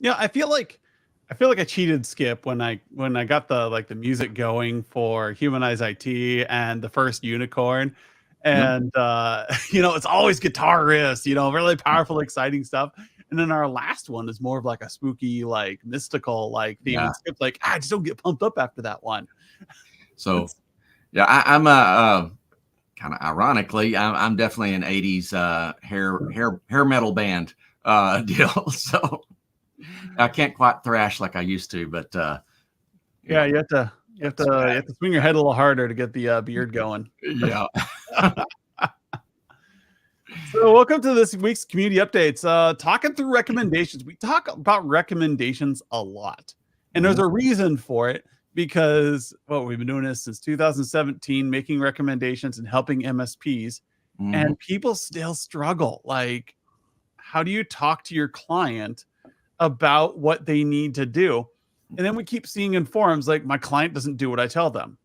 Yeah, I feel like I cheated Skip when I got the music going for Humanize IT and the first unicorn. Yep. And it's always guitarist, really powerful, exciting stuff. And then our last one is more of like a spooky, like mystical, like theme. Yeah. And Skip's like, I just don't get pumped up after that one. So It's, yeah, I'm a kind of ironically, I'm definitely an '80s hair metal band deal. So I can't quite thrash like I used to, but yeah, you have to swing your head a little harder to get the beard going. yeah. So welcome to this week's community updates. Talking through recommendations. We talk about recommendations a lot. And there's Mhm. a reason for it because we've been doing this since 2017, making recommendations and helping MSPs. Mhm. And people still struggle. Like, how do you talk to your client about what they need to do? And then we keep seeing in forums like my client doesn't do what I tell them.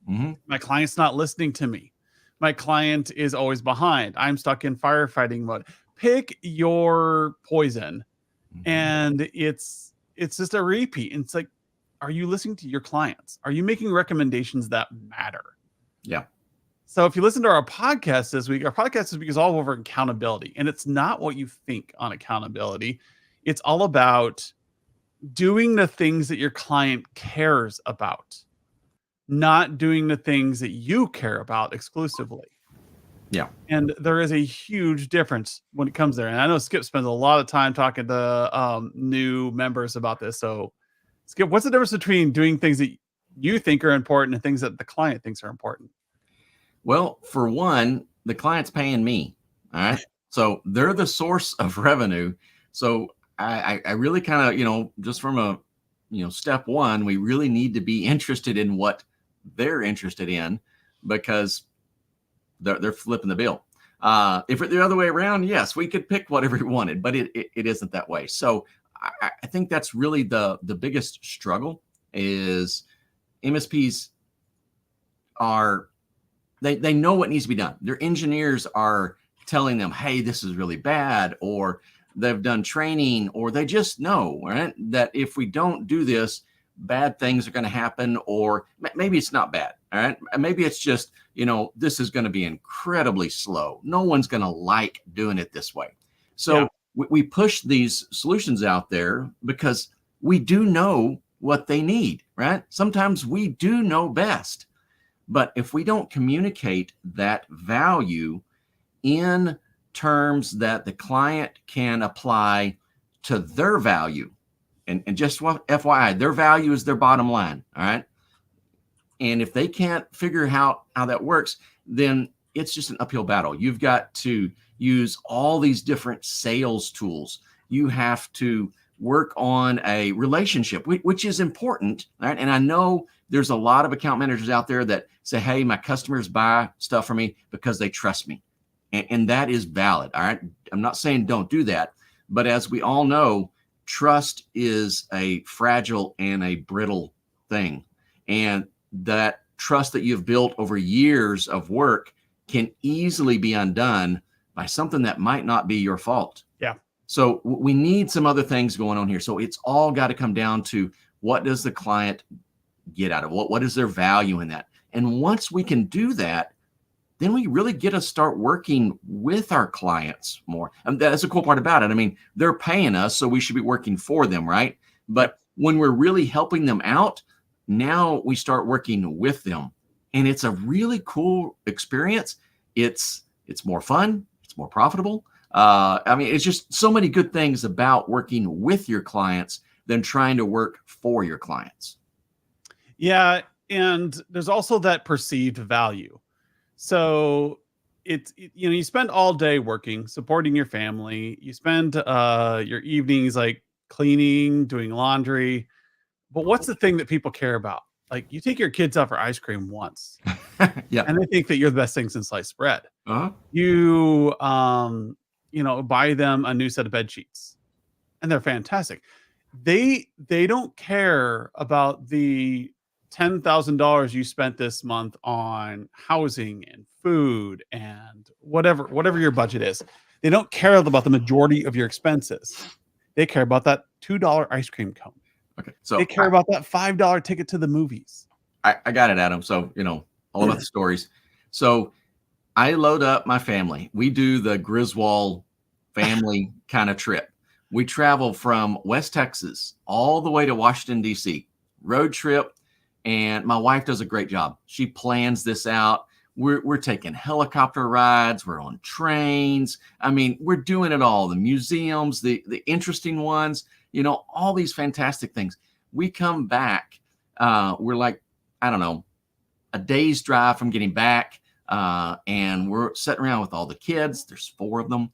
Mhm. My client's not listening to me. My client is always behind. I'm stuck in firefighting mode. Pick your poison. Mhm. And it's just a repeat. And it's like, are you listening to your clients? Are you making recommendations that matter? Yeah. So if you listen to our podcast this week, our podcast this week is all over accountability. And it's not what you think on accountability. It's all about doing the things that your client cares about, not doing the things that you care about exclusively. Yeah. And there is a huge difference when it comes there. And I know Skip spends a lot of time talking to new members about this. So, Skip, what's the difference between doing things that you think are important and things that the client thinks are important? Well, for one, the client's paying me. All right. So they're the source of revenue. So I really kind of, just from a, step one, we really need to be interested in what they're interested in because they're flipping the bill. If it the other way around, yes, we could pick whatever we wanted, but it isn't that way. So I think that's really the biggest struggle is MSPs are they know what needs to be done. Their engineers are telling them, hey, this is really bad, or they've done training, or they just know, right, that if we don't do this, bad things are going to happen, or maybe it's not bad. All right. Maybe it's just, this is going to be incredibly slow. No one's going to like doing it this way. Yeah. So we push these solutions out there because we do know what they need, right? Sometimes we do know best. But if we don't communicate that value in terms that the client can apply to their value, and just what FYI, their value is their bottom line. All right. And if they can't figure out how that works, then it's just an uphill battle. You've got to use all these different sales tools. You have to work on a relationship, which is important. Right. And I know there's a lot of account managers out there that say, hey, my customers buy stuff from me because they trust me. And that is valid. All right. I'm not saying don't do that. But as we all know, trust is a fragile and a brittle thing. And that trust that you've built over years of work can easily be undone by something that might not be your fault. Yeah. So we need some other things going on here. So it's all got to come down to what does the client get out of it? What is their value in that? And once we can do that, then we really get to start working with our clients more. And that's the cool part about it. I mean, they're paying us, so we should be working for them, right? But when we're really helping them out, now we start working with them. And it's a really cool experience. It's more fun. It's more profitable. I mean, it's just so many good things about working with your clients than trying to work for your clients. Yeah. And there's also that perceived value. So you spend all day working, supporting your family. You spend your evenings like cleaning, doing laundry. But what's the thing that people care about? Like you take your kids out for ice cream once Yeah. and they think that you're the best thing since sliced bread. Uh-huh. You buy them a new set of bed sheets and they're fantastic. They don't care about the $10,000 you spent this month on housing and food and whatever your budget is. They don't care about the majority of your expenses. They care about that $2 ice cream cone. Okay. So They care about that $5 ticket to the movies. I got it, Adam. So, all about the stories. So I load up my family. We do the Griswold family kind of trip. We travel from West Texas all the way to Washington, D.C. road trip. And my wife does a great job. She plans this out. We're taking helicopter rides. We're on trains. I mean, we're doing it all. The museums, the interesting ones, all these fantastic things. We come back. We're like, I don't know, a day's drive from getting back. And we're sitting around with all the kids. There's 4 of them.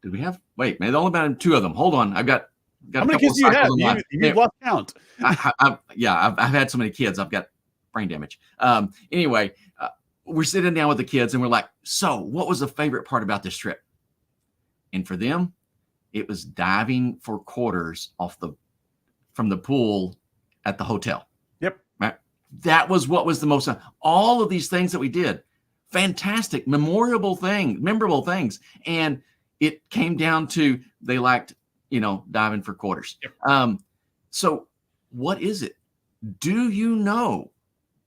Did we have, wait, maybe only about 2 of them. Hold on. I've got How many kids do you have? You've lost count. I've had so many kids. I've got brain damage. Anyway, we're sitting down with the kids and we're like, so what was the favorite part about this trip? And for them, it was diving for quarters from the pool at the hotel. Yep. Right. That was what was the most, all of these things that we did, fantastic, memorable things. And it came down to, they liked, diving for quarters. Yep. So what is it? Do you know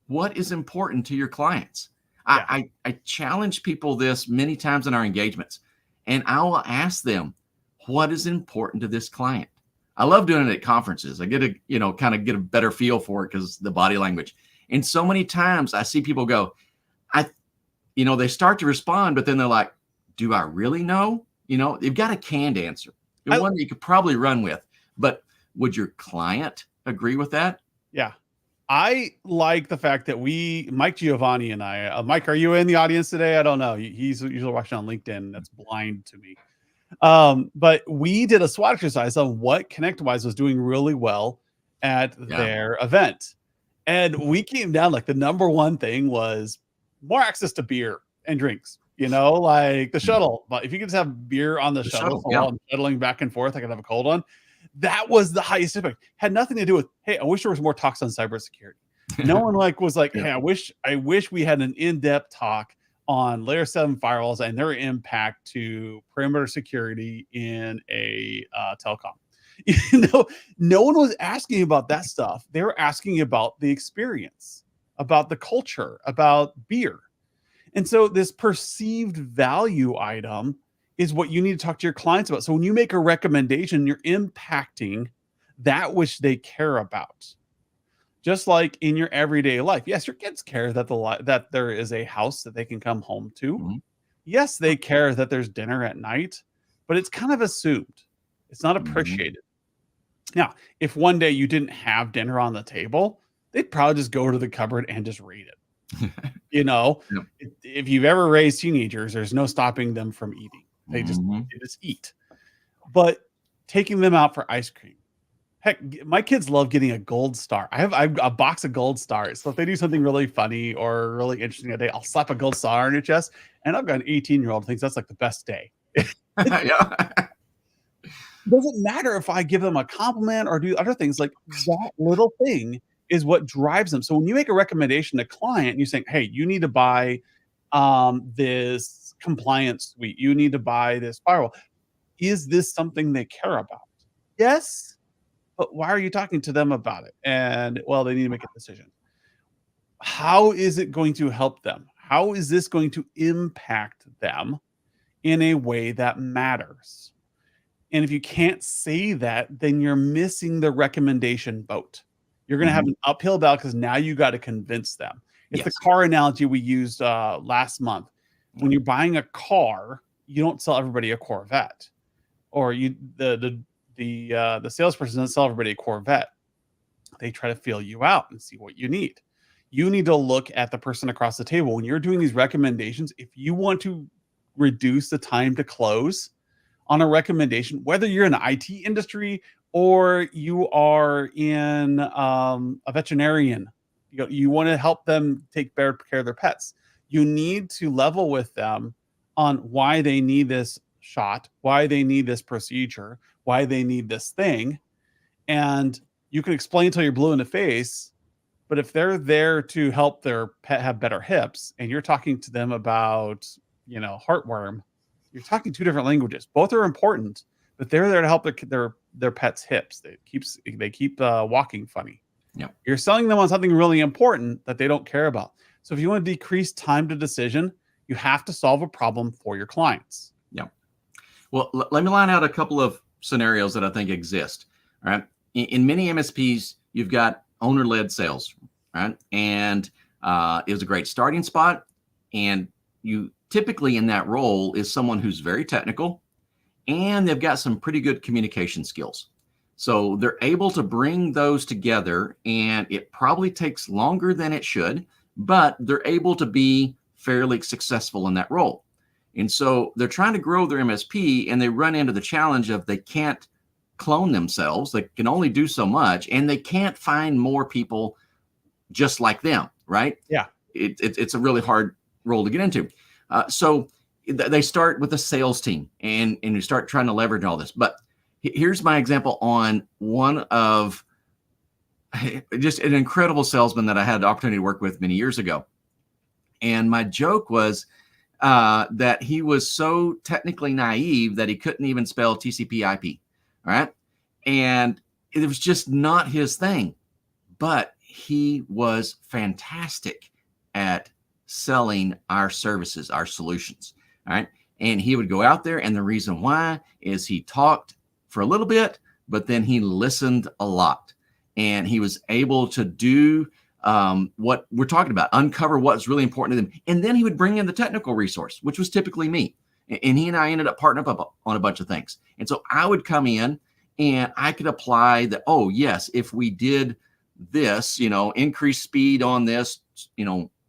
what is important to your clients? Yeah. I challenge people this many times in our engagements, and I will ask them, what is important to this client? I love doing it at conferences. I get to, kind of get a better feel for it because the body language. And so many times I see people go, they start to respond, but then they're like, do I really know? They've got a canned answer. One that you could probably run with, but would your client agree with that? Yeah. I like the fact that Mike Giovanni and I, Mike, are you in the audience today? I don't know. He's usually watching on LinkedIn. That's blind to me. But we did a SWOT exercise on what ConnectWise was doing really well at their event. And we came down, like the number one thing was more access to beer and drinks, like the shuttle. But if you could just have beer on the shuttle while I'm shuttling back and forth, I could have a cold one. That was the highest impact. Had nothing to do with, hey, I wish there was more talks on cybersecurity. No one was like, hey, I wish we had an in-depth talk on layer 7 firewalls and their impact to perimeter security in a telecom. No one was asking about that stuff. They were asking about the experience, about the culture, about beer. And so this perceived value item is what you need to talk to your clients about. So when you make a recommendation, you're impacting that which they care about. Just like in your everyday life. Yes, your kids care that there is a house that they can come home to. Mm-hmm. Yes, they care that there's dinner at night, but it's kind of assumed. It's not appreciated. Mm-hmm. Now, if one day you didn't have dinner on the table, they'd probably just go to the cupboard and just read it. If you've ever raised teenagers, there's no stopping them from eating. They just eat. But taking them out for ice cream. Heck, my kids love getting a gold star. I have a box of gold stars. So if they do something really funny or really interesting a day, I'll slap a gold star on your chest. And I've got an 18-year-old who thinks that's like the best day. It doesn't matter if I give them a compliment or do other things. Like that little thing is what drives them. So when you make a recommendation to a client, and you're saying, hey, you need to buy this compliance suite. You need to buy this firewall. Is this something they care about? Yes. But why are you talking to them about it? And well, they need to make a decision. How is it going to help them? How is this going to impact them in a way that matters? And if you can't say that, then you're missing the recommendation boat. You're going to have an uphill battle because now you got to convince them. It's the car analogy we used last month. When you're buying a car, you don't sell everybody a Corvette, or the salesperson doesn't sell everybody a Corvette. They try to feel you out and see what you need. You need to look at the person across the table. When you're doing these recommendations, if you want to reduce the time to close on a recommendation, whether you're in the IT industry or you are in a veterinarian, you want to help them take better care of their pets. You need to level with them on why they need this shot, why they need this procedure, why they need this thing. And you can explain till you're blue in the face, but if they're there to help their pet have better hips and you're talking to them about, heartworm, you're talking two different languages. Both are important, but they're there to help their pet's hips. They keep walking funny. Yep. You're selling them on something really important that they don't care about. So if you want to decrease time to decision, you have to solve a problem for your clients. Yeah. Well, let me line out a couple of scenarios that I think exist. All right. In many MSPs, you've got owner-led sales, right? And it was a great starting spot. And you typically in that role is someone who's very technical and they've got some pretty good communication skills. So they're able to bring those together, and it probably takes longer than it should, but they're able to be fairly successful in that role. And so they're trying to grow their MSP, and they run into the challenge of they can't clone themselves. They can only do so much, and they can't find more people just like them, right? Yeah. It's a really hard role to get into. So they start with a sales team, and you start trying to leverage all this. But here's my example on one of just an incredible salesman that I had the opportunity to work with many years ago. And my joke was that he was so technically naive that he couldn't even spell TCP/IP. All right. And it was just not his thing. But he was fantastic at selling our services, our solutions. All right. And he would go out there, and the reason why is he talked for a little bit, but then he listened a lot, and he was able to do what we're talking about, uncover what's really important to them. And then he would bring in the technical resource, which was typically me. And he and I ended up partnering up on a bunch of things. And so I would come in and I could apply the, oh yes, if we did this, increase speed on this,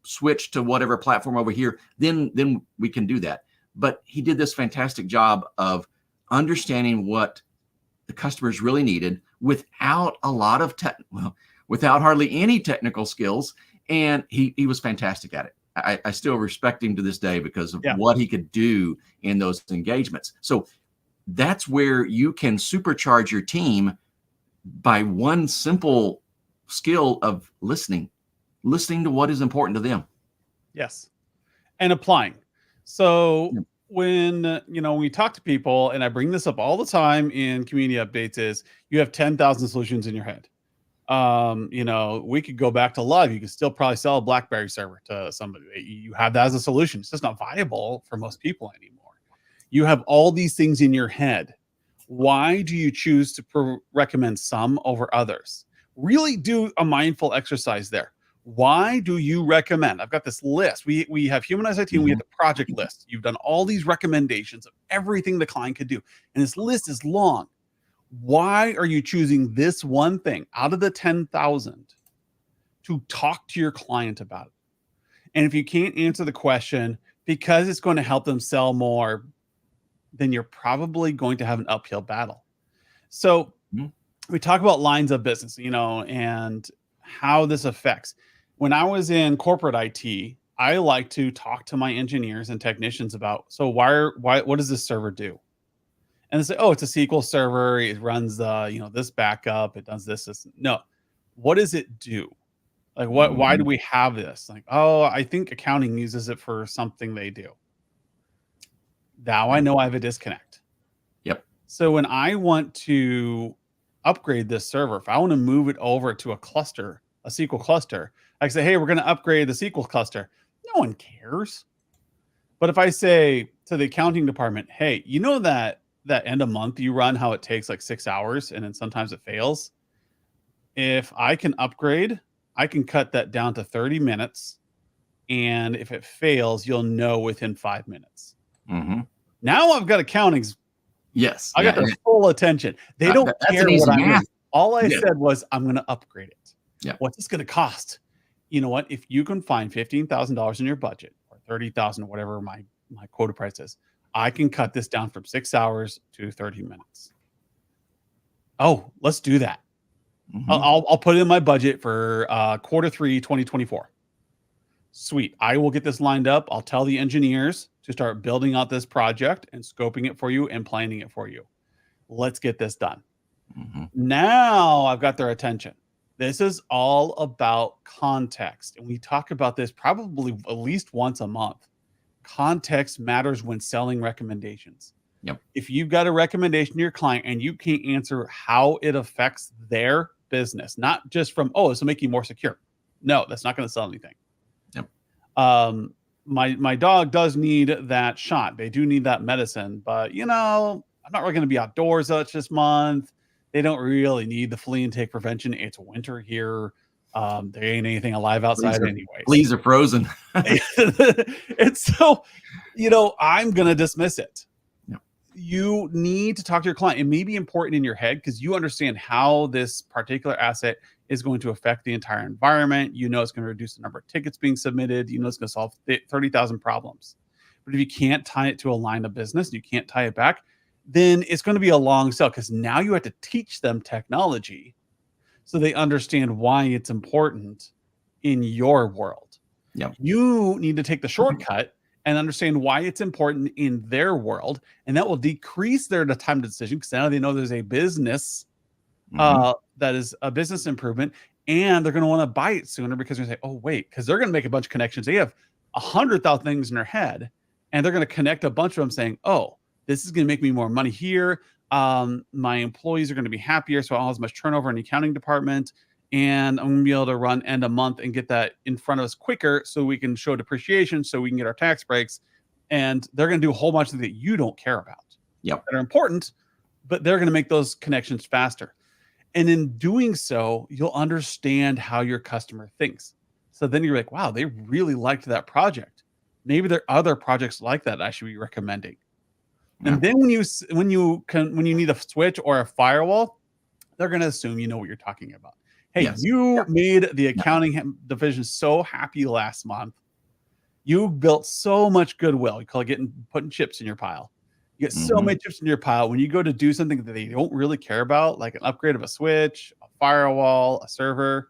switch to whatever platform over here, then we can do that. But he did this fantastic job of understanding what the customers really needed without a lot of without hardly any technical skills. And he was fantastic at it. I still respect him to this day because of what he could do in those engagements. So that's where you can supercharge your team by one simple skill of listening to what is important to them. Yes. And applying. So when we talk to people, and I bring this up all the time in community updates, is you have 10,000 solutions in your head. We could go back to love. You could still probably sell a BlackBerry server to somebody. You have that as a solution. It's just not viable for most people anymore. You have all these things in your head. Why do you choose to recommend some over others? Really do a mindful exercise there. Why do you recommend? I've got this list. We have Humanized IT, and we have the project list. You've done all these recommendations of everything the client could do, and this list is long. Why are you choosing this one thing out of the 10,000 to talk to your client about it? And if you can't answer the question because it's going to help them sell more, then you're probably going to have an uphill battle. So we talk about lines of business, and how this affects. When I was in corporate IT, I like to talk to my engineers and technicians about, so what does this server do? And they say, oh, it's a SQL server. It runs this backup. It does this. No, what does it do? Like why do we have this? Like, oh, I think accounting uses it for something they do. Now I know I have a disconnect. Yep. So when I want to upgrade this server, if I want to move it over to a cluster, a SQL cluster, I say, hey, we're going to upgrade the SQL cluster. No one cares. But if I say to the accounting department, hey, that end of month you run, how it takes like 6 hours and then sometimes it fails. If I can upgrade, I can cut that down to 30 minutes. And if it fails, you'll know within 5 minutes. Now I've got accountings. Yes. I got their full attention. They don't care what I'm doing. All I said was, I'm going to upgrade it. Yeah. What's this going to cost? You know what? If you can find $15,000 in your budget, or 30,000, or whatever my quota price is, I can cut this down from 6 hours to 30 minutes. Oh, let's do that. I'll put it in my budget for Q3 2024. Sweet. I will get this lined up. I'll tell the engineers to start building out this project and scoping it for you and planning it for you. Let's get this done. Now I've got their attention. This is all about context. And we talk about this probably at least once a month. Context matters when selling recommendations. Yep. If you've got a recommendation to your client and you can't answer how it affects their business, not just from, oh, this will make you more secure. No, that's not going to sell anything. Yep. My dog does need that shot. They do need that medicine, but I'm not really going to be outdoors much this month. They don't really need the flea and tick prevention. It's winter here. There ain't anything alive outside anyways. Fleas are frozen. And so, I'm going to dismiss it. Yep. You need to talk to your client. It may be important in your head because you understand how this particular asset is going to affect the entire environment. It's going to reduce the number of tickets being submitted. It's going to solve 30,000 problems. But if you can't tie it to a line of business, you can't tie it back, then it's going to be a long sell because now you have to teach them technology so they understand why it's important in your world. Yep. You need to take the shortcut and understand why it's important in their world. And that will decrease their time to decision because now they know there's a business that is a business improvement, and they're going to want to buy it sooner because they're going to say, oh, wait, because they're going to make a bunch of connections. They have 100,000 things in their head, and they're going to connect a bunch of them saying, oh, this is going to make me more money here. My employees are going to be happier, so I don't have as much turnover in the accounting department, and I'm going to be able to run end of month and get that in front of us quicker so we can show depreciation so we can get our tax breaks. And they're going to do a whole bunch of things that you don't care about that are important, but they're going to make those connections faster. And in doing so, you'll understand how your customer thinks. So then you're like, wow, they really liked that project. Maybe there are other projects like that I should be recommending. Yeah. And then when you need a switch or a firewall, they're going to assume you know what you're talking about. Hey, you made the accounting division so happy last month. You built so much goodwill. You call it putting chips in your pile. You get so many chips in your pile. When you go to do something that they don't really care about, like an upgrade of a switch, a firewall, a server,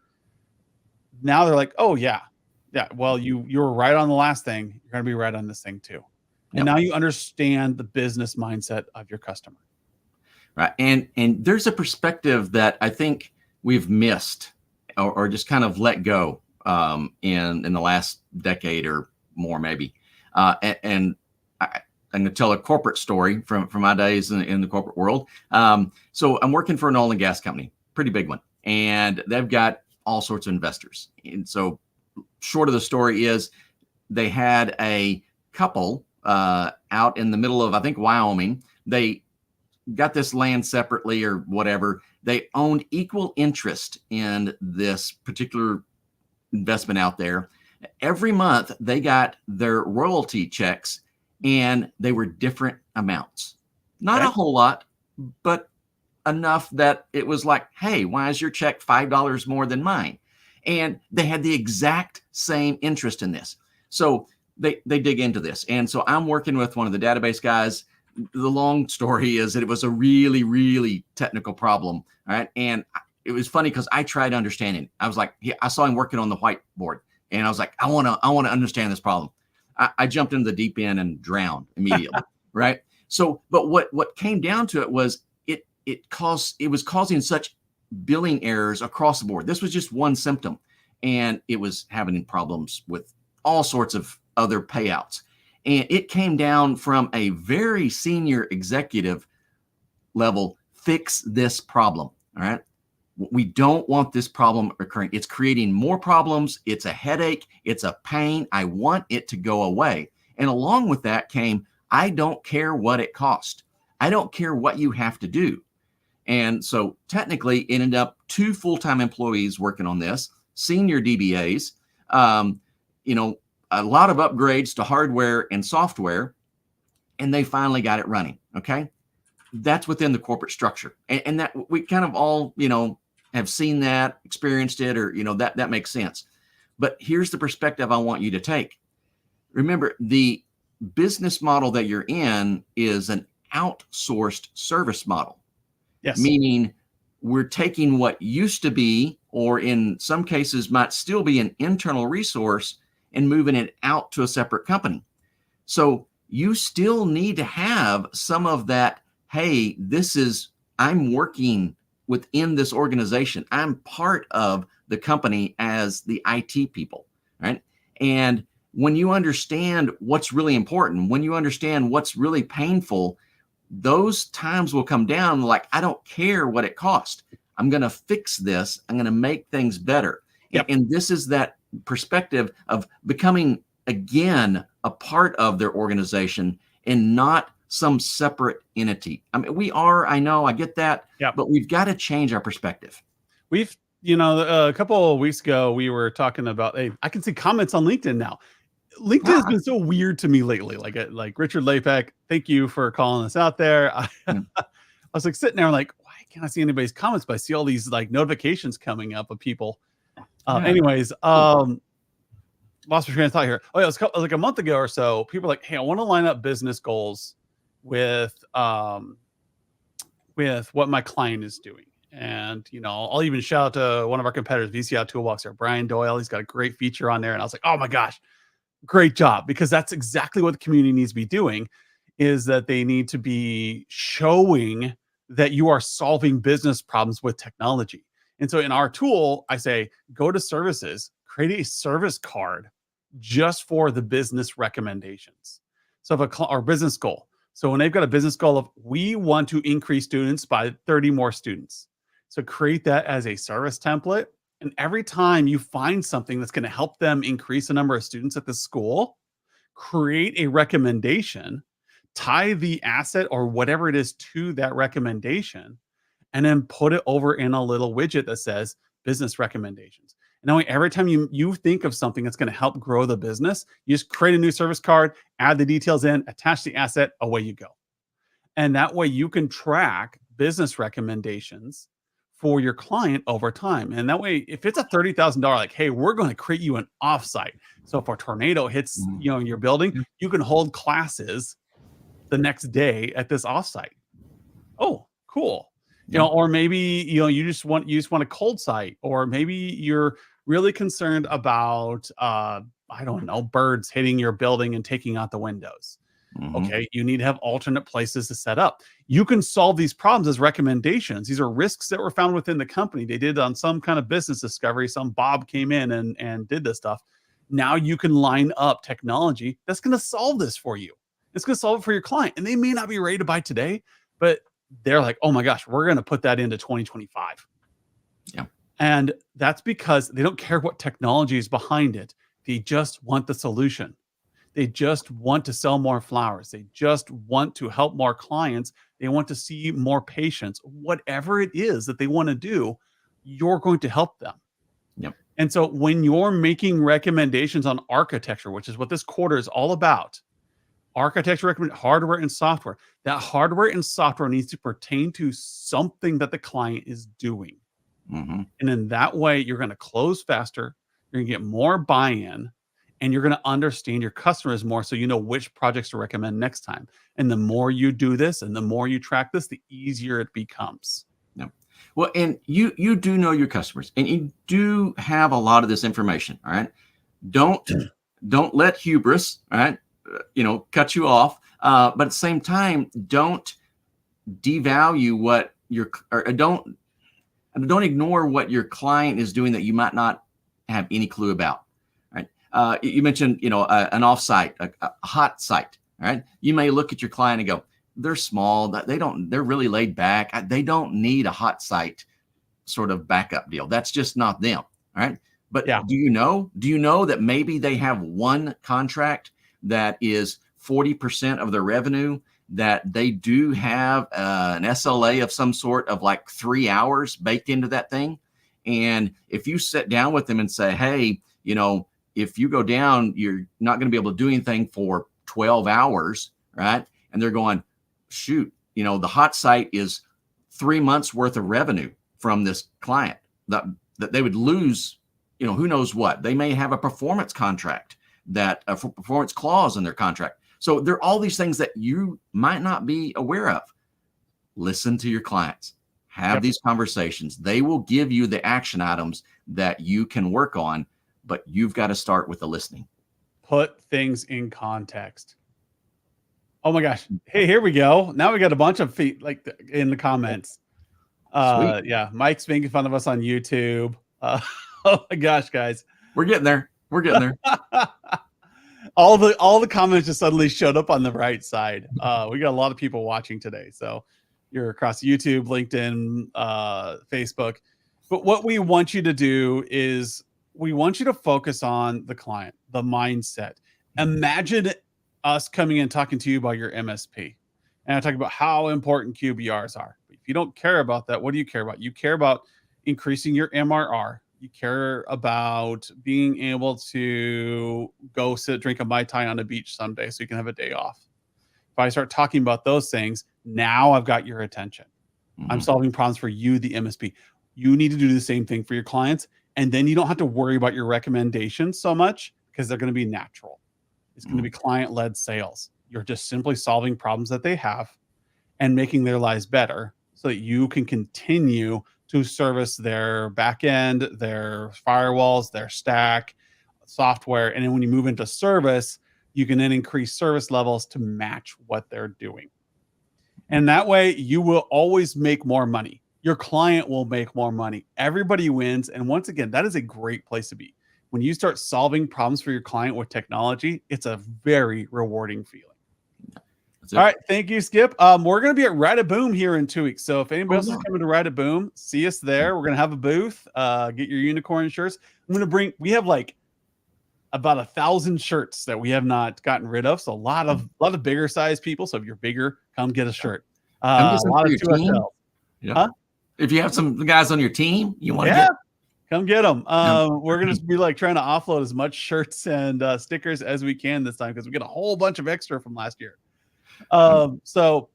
now they're like, oh, yeah. Well, you were right on the last thing. You're going to be right on this thing too. And now you understand the business mindset of your customer. Right. And there's a perspective that I think we've missed or just kind of let go in the last decade or more, maybe. And I'm going to tell a corporate story from my days in the corporate world. So I'm working for an oil and gas company, pretty big one, and they've got all sorts of investors. And so short of the story is they had a couple out in the middle of, I think, Wyoming. They got this land separately or whatever. They owned equal interest in this particular investment out there. Every month they got their royalty checks, and they were different amounts. Not a whole lot, but enough that it was like, hey, why is your check $5 more than mine? And they had the exact same interest in this. So they dig into this. And so I'm working with one of the database guys. The long story is that it was a really, really technical problem. All right. And it was funny because I tried understanding. I was like, I saw him working on the whiteboard, and I was like, I want to understand this problem. I jumped into the deep end and drowned immediately. Right. So, but what came down to it was it was causing such billing errors across the board. This was just one symptom, and it was having problems with all sorts of other payouts. And it came down from a very senior executive level, fix this problem. All right. We don't want this problem occurring. It's creating more problems. It's a headache. It's a pain. I want it to go away. And along with that came, I don't care what it costs. I don't care what you have to do. And so technically it ended up 2 full-time employees working on this, senior DBAs, a lot of upgrades to hardware and software, and they finally got it running. Okay. That's within the corporate structure. And that we kind of all, have seen that, experienced it, or, that makes sense. But here's the perspective I want you to take. Remember, the business model that you're in is an outsourced service model. Yes. Meaning we're taking what used to be, or in some cases might still be, an internal resource and moving it out to a separate company. So you still need to have some of that, hey, I'm working within this organization. I'm part of the company as the IT people, right? And when you understand what's really important, when you understand what's really painful, those times will come down. Like, I don't care what it costs. I'm going to fix this. I'm going to make things better. Yep. And this is that perspective of becoming, again, a part of their organization and not some separate entity. I mean, we are, I know, I get that, Yep. but we've got to change our perspective. We've, a couple of weeks ago, we were talking about, hey, I can see comments on LinkedIn now. LinkedIn has been so weird to me lately. Like Richard Lapek, thank you for calling us out there. I was like sitting there like, why can't I see anybody's comments? But I see all these like notifications coming up of people. Anyways, lost my train of thought here. Oh yeah, it was like a month ago or so. People were like, hey, I want to line up business goals with what my client is doing. And, I'll even shout out to one of our competitors, VCI Toolbox, or Brian Doyle. He's got a great feature on there. And I was like, oh my gosh, great job. Because that's exactly what the community needs to be doing, is that they need to be showing that you are solving business problems with technology. And so in our tool, I say, go to services, create a service card just for the business recommendations. So if our business goal. So when they've got a business goal of, we want to increase students by 30 more students. So create that as a service template. And every time you find something that's going to help them increase the number of students at the school, create a recommendation, tie the asset or whatever it is to that recommendation, and then put it over in a little widget that says business recommendations. And now every time you think of something that's going to help grow the business, you just create a new service card, add the details in, attach the asset, away you go. And that way you can track business recommendations for your client over time. And that way, if it's a $30,000, like, hey, we're going to create you an offsite. So if a tornado hits, your building, you can hold classes the next day at this offsite. Oh, cool. Or maybe, you just want a cold site, or maybe you're really concerned about, I don't know, birds hitting your building and taking out the windows. Okay, you need to have alternate places to set up. You can solve these problems as recommendations. These are risks that were found within the company. They did on some kind of business discovery. Some Bob came in and did this stuff. Now you can line up technology that's going to solve this for you. It's going to solve it for your client. And they may not be ready to buy today, but they're like, oh my gosh, we're going to put that into 2025. Yeah. And that's because they don't care what technology is behind it. They just want the solution. They just want to sell more flowers. They just want to help more clients. They want to see more patients. Whatever it is that they want to do, you're going to help them. Yep. And so when you're making recommendations on architecture, which is what this quarter is all about, architecture, hardware and software, that hardware and software needs to pertain to something that the client is doing. And in that way, you're going to close faster. You're going to get more buy-in. And you're going to understand your customers more, so you know which projects to recommend next time. And the more you do this and the more you track this, the easier it becomes. Yeah. Well, and you do know your customers, and you do have a lot of this information. All right. Don't let hubris, all right, cut you off. But at the same time, don't devalue don't ignore what your client is doing that you might not have any clue about. You mentioned, an offsite, a hot site. All right. You may look at your client and go, they're small, they're really laid back. They don't need a hot site sort of backup deal. That's just not them. All right. But do you know that maybe they have one contract that is 40% of their revenue, that they do have an SLA of some sort of like 3 hours baked into that thing? And if you sit down with them and say, hey, if you go down, you're not going to be able to do anything for 12 hours, right? And they're going, shoot, the hot site is 3 months worth of revenue from this client that they would lose, who knows what. They may have a performance contract, that a performance clause in their contract. So there are all these things that you might not be aware of. Listen to your clients. Have these conversations. They will give you the action items that you can work on, but you've got to start with the listening. Put things in context. Oh my gosh. Hey, here we go. Now we got a bunch of feet like in the comments. Yeah. Mike's making fun of us on YouTube. Oh my gosh, guys. We're getting there. all the comments just suddenly showed up on the right side. We got a lot of people watching today, so you're across YouTube, LinkedIn, Facebook. But what we want you to do is we want you to focus on the client, the mindset. Imagine us coming in talking to you about your MSP, and I talk about how important QBRs are. If you don't care about that, what do you care about? You care about increasing your MRR. You care about being able to go drink a Mai Tai on a beach someday so you can have a day off. If I start talking about those things, now I've got your attention. I'm solving problems for you, the MSP. You need to do the same thing for your clients. And then you don't have to worry about your recommendations so much because they're going to be natural. It's going to be client-led sales. You're just simply solving problems that they have and making their lives better so that you can continue to service their backend, their firewalls, their stack, software. And then when you move into service, you can then increase service levels to match what they're doing. And that way you will always make more money. Your client will make more money. Everybody wins. And once again, that is a great place to be. When you start solving problems for your client with technology, it's a very rewarding feeling. All right. Thank you, Skip. We're going to be at Ride-A-Boom here in 2 weeks. So if anybody else is coming to Ride-A-Boom, see us there. We're going to have a booth. Get your unicorn shirts. We have like about 1,000 shirts that we have not gotten rid of. So a lot of bigger size people. So if you're bigger, come get a shirt. A lot of 2XL. Yeah. Huh? If you have some guys on your team, you want to get. Come get them. We're going to be like trying to offload as much shirts and stickers as we can this time because we get a whole bunch of extra from last year. So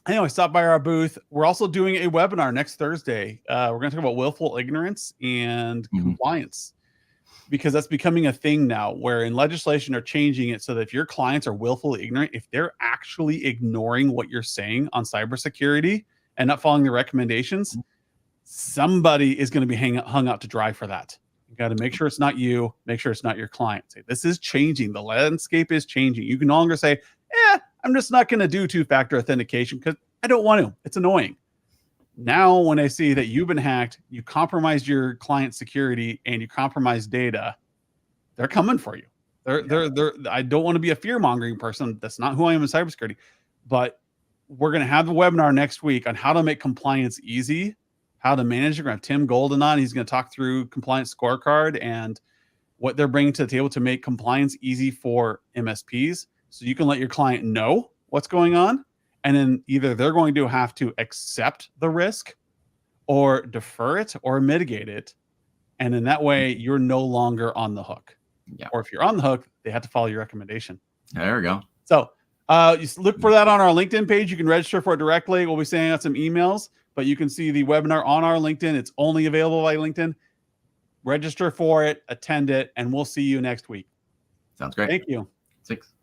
anyway, stop by our booth. We're also doing a webinar next Thursday. We're going to talk about willful ignorance and compliance because that's becoming a thing now where in legislation are changing it so that if your clients are willfully ignorant, if they're actually ignoring what you're saying on cybersecurity and not following the recommendations, somebody is going to be hung out to dry for that. You got to make sure it's not you, make sure it's not your client. Say, this is changing. The landscape is changing. You can no longer say, I'm just not going to do two-factor authentication because I don't want to. It's annoying. Now, when I see that you've been hacked, you compromised your client security and you compromised data, they're coming for you. I don't want to be a fear-mongering person. That's not who I am in cybersecurity. But we're going to have the webinar next week on how to make compliance easy, how to manage it. We're going to have Tim Golden on. He's going to talk through compliance scorecard and what they're bringing to the table to make compliance easy for MSPs. So you can let your client know what's going on. And then either they're going to have to accept the risk or defer it or mitigate it. And in that way, you're no longer on the hook. Yeah. Or if you're on the hook, they have to follow your recommendation. There we go. So you look for that on our LinkedIn page. You can register for it directly. We'll be sending out some emails, but you can see the webinar on our LinkedIn. It's only available by LinkedIn. Register for it, attend it, and we'll see you next week. Sounds great. Thank you. 6.